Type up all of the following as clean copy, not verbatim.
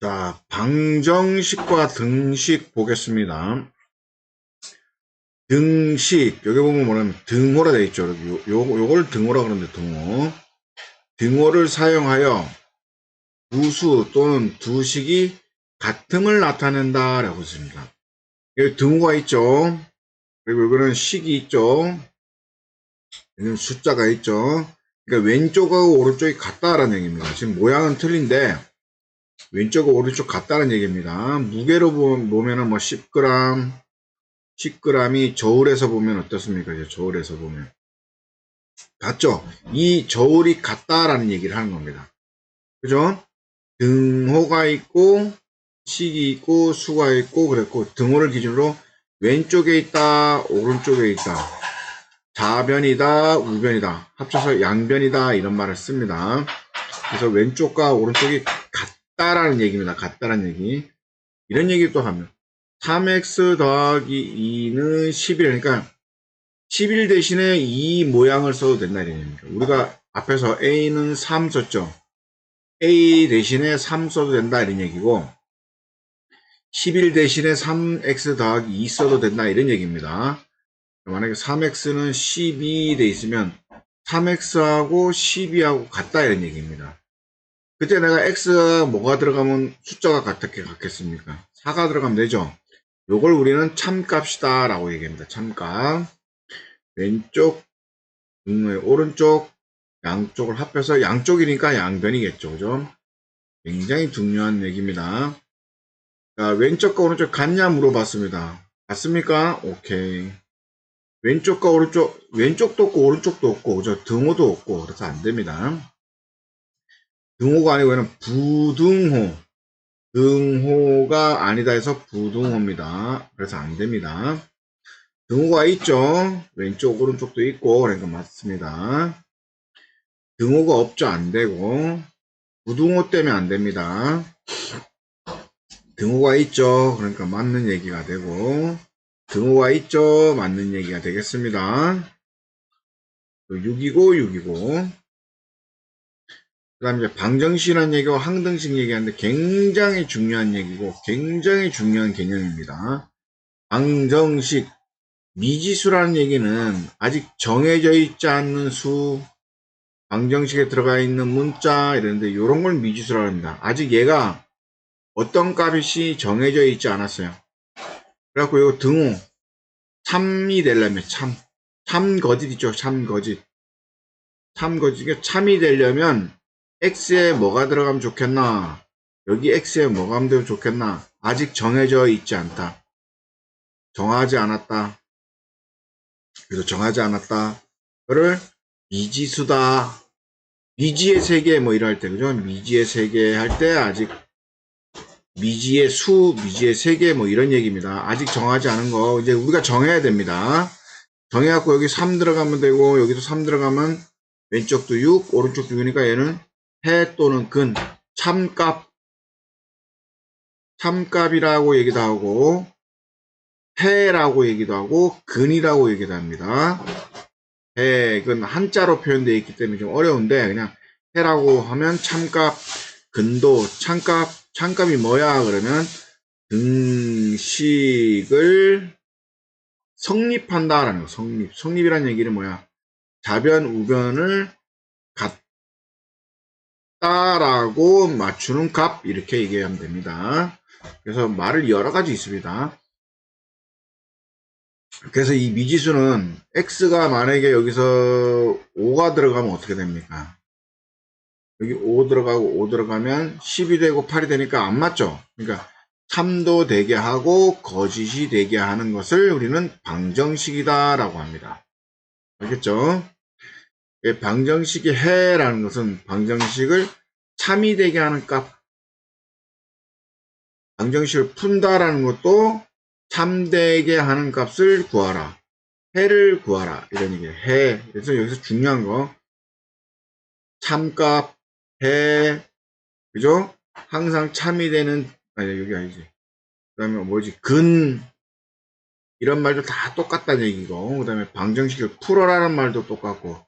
자, 방정식과 등식 보겠습니다. 등식, 여기 보면 뭐냐면 등호라 되어 있죠. 요걸 등호라 그러는데 등호. 등호를 사용하여 두 수 또는 두 식이 같음을 나타낸다 라고 했습니다. 여기 등호가 있죠. 그리고 여기는 식이 있죠. 여기는 숫자가 있죠. 그러니까 왼쪽하고 오른쪽이 같다라는 얘기입니다. 지금 모양은 틀린데 왼쪽과 오른쪽 같다는 얘기입니다. 무게로 보면은 뭐 10g, 10g이 저울에서 보면 어떻습니까? 이제 저울에서 보면. 같죠? 이 저울이 같다라는 얘기를 하는 겁니다. 그죠? 등호가 있고, 식이 있고, 수가 있고, 그랬고, 등호를 기준으로 왼쪽에 있다, 오른쪽에 있다. 좌변이다, 우변이다. 합쳐서 양변이다, 이런 말을 씁니다. 그래서 왼쪽과 오른쪽이 같다라는 얘기입니다. 같다라는 얘기. 이런 얘기 또 하면 3x 더하기 2는 11, 그러니까 11 대신에 이 모양을 써도 된다 이런 얘기입니다. 우리가 앞에서 a는 3 썼죠. a 대신에 3 써도 된다 이런 얘기고 11 대신에 3x 더하기 2 써도 된다 이런 얘기입니다. 만약에 3x는 12 돼 있으면 3x하고 12하고 같다 이런 얘기입니다. 그때 내가 x가 뭐가 들어가면 숫자가 같겠습니까? 4가 들어가면 되죠. 요걸 우리는 참값이다 라고 얘기합니다. 참값. 왼쪽, 오른쪽, 양쪽을 합해서 양쪽이니까 양변이겠죠. 그죠? 굉장히 중요한 얘기입니다. 자, 왼쪽과 오른쪽 같냐 물어봤습니다. 같습니까? 오케이. 왼쪽과 오른쪽, 왼쪽도 없고 오른쪽도 없고, 그죠? 등호도 없고, 그래서 안 됩니다. 등호가 아니고 그냥 부등호. 등호가 아니다 해서 부등호입니다. 그래서 안 됩니다. 등호가 있죠. 왼쪽 오른쪽도 있고 그러니까 맞습니다. 등호가 없죠. 안 되고 부등호 때문에 안 됩니다. 등호가 있죠. 그러니까 맞는 얘기가 되고 등호가 있죠. 맞는 얘기가 되겠습니다. 6이고 6이고 그 다음에 이제 방정식이라는 얘기와 항등식 얘기하는데 굉장히 중요한 얘기고 굉장히 중요한 개념입니다. 방정식 미지수라는 얘기는 아직 정해져 있지 않는 수, 방정식에 들어가 있는 문자 이런데 이런 걸 미지수라고 합니다. 아직 얘가 어떤 값이 정해져 있지 않았어요. 그래갖고 이거 등호 참이 되려면 참거짓 있죠. 참거짓 참이 되려면 x에 뭐가 들어가면 좋겠나, 여기 x에 뭐가 하면 좋겠나, 아직 정해져 있지 않다, 정하지 않았다. 그래서 정하지 않았다. 그를 미지수다. 미지의 세계 뭐 이럴 때, 그죠? 미지의 세계 할 때 아직 미지의 수, 미지의 세계 뭐 이런 얘기입니다. 아직 정하지 않은 거 이제 우리가 정해야 됩니다. 정해갖고 여기 3 들어가면 되고 여기도 3 들어가면 왼쪽도 6, 오른쪽도 6이니까 얘는 해 또는 근, 참값이라고 얘기도 하고 해라고 얘기도 하고 근이라고 얘기도 합니다. 해, 그건 한자로 표현되어 있기 때문에 좀 어려운데 그냥 해라고 하면 참값, 근도, 참값이 뭐야 그러면 등식을 성립한다라는 거. 성립이라는 얘기는 뭐야? 좌변, 우변을 같다라고 맞추는 값 이렇게 얘기하면 됩니다. 그래서 말을 여러 가지 있습니다. 그래서 이 미지수는 x가 만약에 여기서 5가 들어가면 어떻게 됩니까? 여기 5 들어가고 5 들어가면 10이 되고 8이 되니까 안 맞죠? 그러니까 참도 되게 하고 거짓이 되게 하는 것을 우리는 방정식이다 라고 합니다. 알겠죠? 방정식이 해라는 것은 방정식을 참이 되게 하는 값, 방정식을 푼다라는 것도 참되게 하는 값을 구하라, 해를 구하라 이런 얘기예요. 해. 그래서 여기서 중요한 거 참값, 해, 그죠? 항상 참이 되는, 아니 여기 아니지. 그 다음에 뭐지? 근, 이런 말도 다 똑같다는 얘기고, 그 다음에 방정식을 풀어라는 말도 똑같고,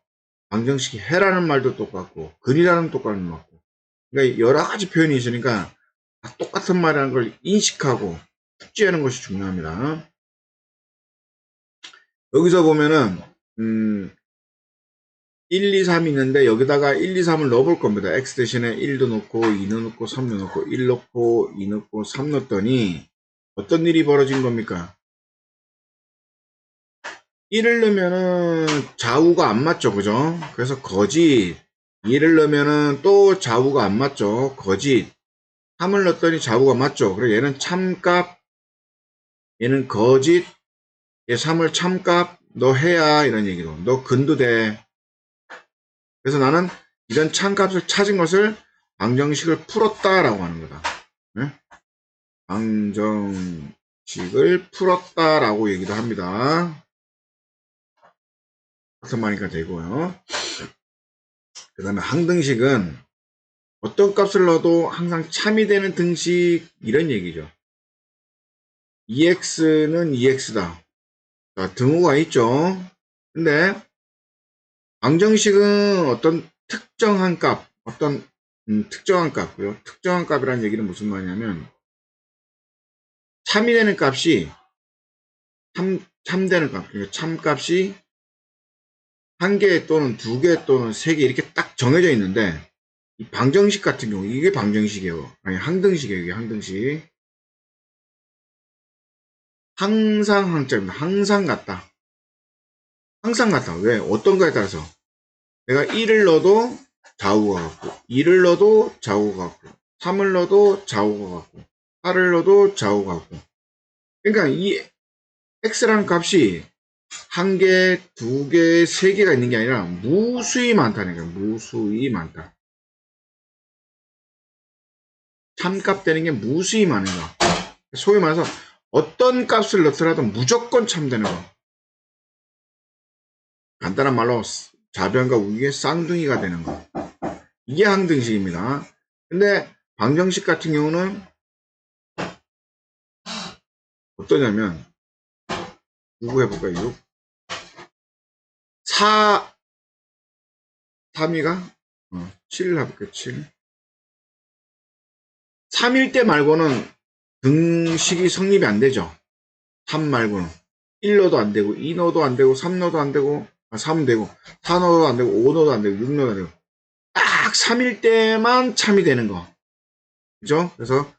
방정식이 해라는 말도 똑같고, 근이라는 똑같은 말고. 그러니까 여러 가지 표현이 있으니까 다 똑같은 말이라는 걸 인식하고 숙지하는 것이 중요합니다. 여기서 보면은 1, 2, 3이 있는데 여기다가 1, 2, 3을 넣어볼 겁니다. x 대신에 1도 넣고 2도 넣고 3도 넣고 1 넣고 2 넣고 3 넣었더니 어떤 일이 벌어진 겁니까? 1을 넣으면은 좌우가 안 맞죠, 그죠? 그래서 거짓. 2를 넣으면은 또 좌우가 안 맞죠, 거짓. 3을 넣었더니 좌우가 맞죠. 그리고 얘는 참값, 얘는 거짓, 얘 3을 참값, 너 해야 이런 얘기로. 너 근도 돼. 그래서 나는 이런 참값을 찾은 것을 방정식을 풀었다라고 하는 거다. 네? 방정식을 풀었다라고 얘기도 합니다. 같은 말이니까 되고요. 그 다음에 항등식은 어떤 값을 넣어도 항상 참이 되는 등식 이런 얘기죠. EX는 EX다. 자, 등호가 있죠. 근데 방정식은 어떤 특정한 값, 어떤 특정한 값고요. 특정한 값이라는 얘기는 무슨 말이냐면 참이 되는 값이 참되는 값, 그러니까 참값이 한 개 또는 두 개 또는 세 개 이렇게 딱 정해져 있는데 이 방정식 같은 경우 이게 방정식이에요. 아니 항등식이에요. 이게 항등식. 항상 항자입니다. 항상 같다. 항상 같다. 왜? 어떤 거에 따라서 내가 1을 넣어도 좌우가 같고 2를 넣어도 좌우가 같고 3을 넣어도 좌우가 같고 8을 넣어도 좌우가 같고 그러니까 이 x라는 값이 한 개, 두 개, 세 개가 있는 게 아니라 무수히 많다는 거예요. 무수히 많다. 참값 되는 게 무수히 많은 거. 소위 말해서 어떤 값을 넣더라도 무조건 참되는 거. 간단한 말로 좌변과 우위의 쌍둥이가 되는 거. 이게 항등식입니다. 근데 방정식 같은 경우는 어떠냐면 누구 해볼까요? 6 4 3위가 7을 해볼게요. 7 3일 때 말고는 등식이 성립이 안 되죠. 3 말고는 1로도 안 되고 2로도 안 되고 3로도 안 되고 3 되고 4로도 안 되고 5로도 안 되고 6로도 안 되고 딱 3일 때만 참이 되는 거. 그죠? 그래서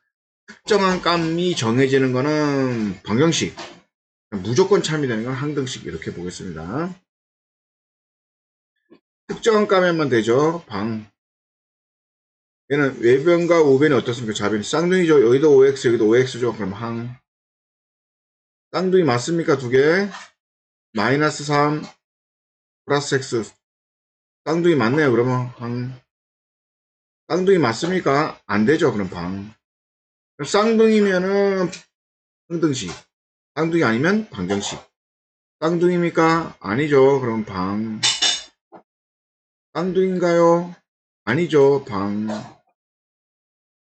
특정한 값이 정해지는 거는 방정식. 무조건 참이 되는 건 항등식 이렇게 보겠습니다. 특정한 값에만 되죠. 얘는 외변과 우변이 어떻습니까? 좌변이 쌍둥이죠. 여기도 OX 여기도 OX죠. 그럼 항. 쌍둥이 맞습니까? 두 개. 마이너스 3 플러스 X. 쌍둥이 맞네요. 그러면 항. 쌍둥이 맞습니까? 안 되죠. 그럼 방. 쌍둥이면은 항등식. 쌍둥이 아니면 방정식. 쌍둥이입니까? 아니죠. 그럼 방. 쌍둥이인가요? 아니죠. 방.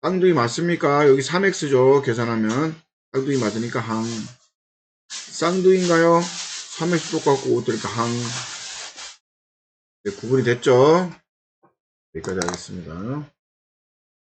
쌍둥이 맞습니까? 여기 3x죠. 계산하면 쌍둥이 맞으니까 항. 쌍둥이인가요? 3x 똑같고 5 들으니까 항. 네, 구분이 됐죠? 여기까지 하겠습니다.